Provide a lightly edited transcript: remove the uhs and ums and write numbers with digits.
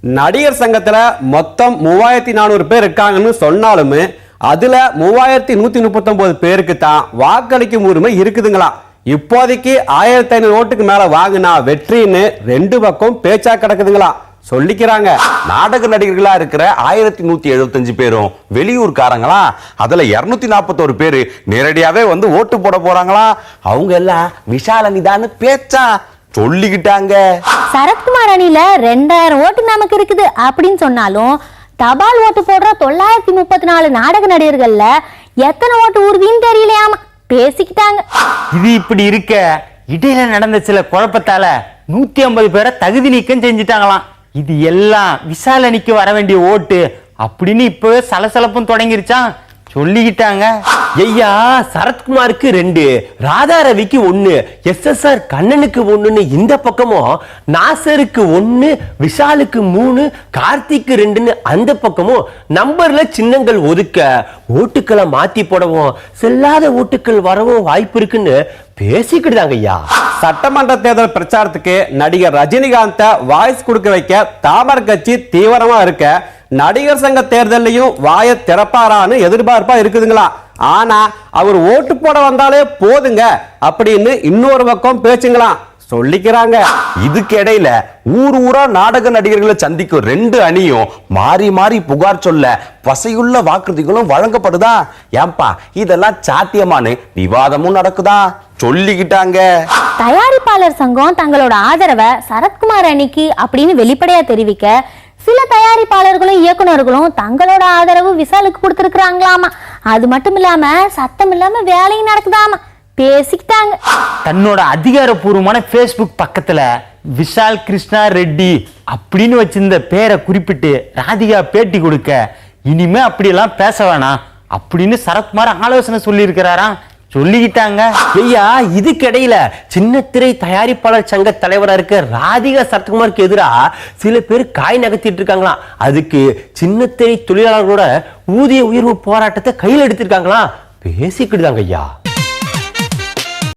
நடிகர் சங்கத்துல மொத்தம் 3400 பேர் இருக்காங்கன்னு சொன்னாலுமே அதுல 3139 பேருக்கு தான் வாக்களிக்கும் உரிமை இருக்குதுங்களா. இப்போதைக்கு 1500 ஓட்டுக்கு மேல வாங்கினா வெற்றின்னு ரெண்டு பக்கம் பேச்சா கிடக்குதுங்களா சொல்லிக்கிறாங்க. நாடக நடிகர்களா இருக்கிற 1175 பேரும் வெளியூர்காரங்களா, அதுல 241 பேரு நேரடியாவே வந்து ஓட்டு போட போறாங்களா. அவங்க எல்லாம் விஷாலனிதான்னு பேச்சா சொல்லிக்கிட்டாங்க. சரத்குமார் அணியில 2000 ஓட்டு நமக்கு இருக்குது அப்படின்னு சொன்னாலும் தபால் ஓட்டு போடுற 934 நாடக நடிகர்கள்ல எத்தனை ஓட்டு ஊர்வின்னு தெரியலையாமா பேசிக்கிட்டாங்க. இது இப்படி இருக்க இடையில நடந்த சில குழப்பத்தால 150 பேரை தகுதி நீக்கம் செஞ்சுட்டாங்களாம். இது எல்லாம் விஷாலனிக்கு வர வேண்டிய ஓட்டு அப்படின்னு இப்பவே சலசலப்பும் தொடங்கிருச்சான் சொல்லிக்கிட்டாங்க. ஐயா, சரத்குமாருக்கு 2, ராதா ரவிக்கு 1, SSR கண்ணனுக்கு 1ன்னு இந்த பக்கமும், நாசருக்கு 1, விஷாலுக்கு 3, கார்த்திக்கு 2ன்னு அந்த பக்கமும் நம்பர்ல சின்னங்கள் ஒதுக்க ஓட்டுக்களை மாத்தி போடவும் செல்லாத ஓட்டுக்கள் வரவும் வாய்ப்பு இருக்குன்னு பேசிக்கிட்டாங்க ஐயா. சட்டமன்ற தேர்தல் பிரச்சாரத்துக்கு நடிகர் ரஜினிகாந்த வாய்ஸ் கொடுக்க வைக்க தாமரை கட்சி தீவிரமா இருக்க நடிகர் சங்க தேர்தலையும் வாய திறப்பாரான்னு எதிர்பார்ப்பா இருக்குதுங்களா. ஆனா அவர் ஓட்டு போட வந்தாலே போதுங்க அப்படின்னு இன்னொரு பக்கம் பேச்சுங்களாம் சொல்லிக்கிறாங்க. இதுக்கு இடையில ஊரா நாடக நடிகர்களை சந்திக்கும் 2 அணியும் மாறி மாறி புகார் சொல்ல பசையுள்ள வாக்குறுதிகளும் வழங்கப்படுதா. ஏன்பா இதெல்லாம் சாத்தியமான விவாதமும் நடக்குதா சொல்லிக்கிட்டாங்க. தயாரிப்பாளர் சங்கம் தங்களோட ஆதரவை சரத்குமார் அணிக்கு அப்படின்னு வெளிப்படையா தெரிவிக்க சில தயாரிப்பாளர்களும் இயக்குநர்களும் தங்களோட ஆதரவு விஷாலுக்கு கொடுத்துருக்காங்களாமா. அது மட்டும் இல்லாம சத்தம் இல்லாம வேலையும் நடக்குதாமா பேசிக்கிட்டாங்க. தன்னோட அதிகாரப்பூர்வமான Facebook பக்கத்துல விஷால் கிருஷ்ணா ரெட்டி அப்படின்னு வச்சிருந்த பேரை குறிப்பிட்டு ராதிகா பேட்டி கொடுக்க இனிமே அப்படியெல்லாம் பேச வேணாம் அப்படின்னு சரத்குமார் ஆலோசனை சொல்லி இருக்கிறாராம் சொல்லிக்கிட்டாங்க. ஐயா, இதுக்கிடையில சின்னத்திரை தயாரிப்பாளர் சங்க தலைவரா இருக்க ராதிகா சரத்குமாருக்கு எதிராக சில பேர் காய் நகர்த்திட்டு இருக்காங்களாம். அதுக்கு சின்னத்திரை தொழிலாளர்களோட ஊதிய உயர்வு போராட்டத்தை கையில் எடுத்திருக்காங்களாம் பேசிக்கிட்டாங்க ஐயா.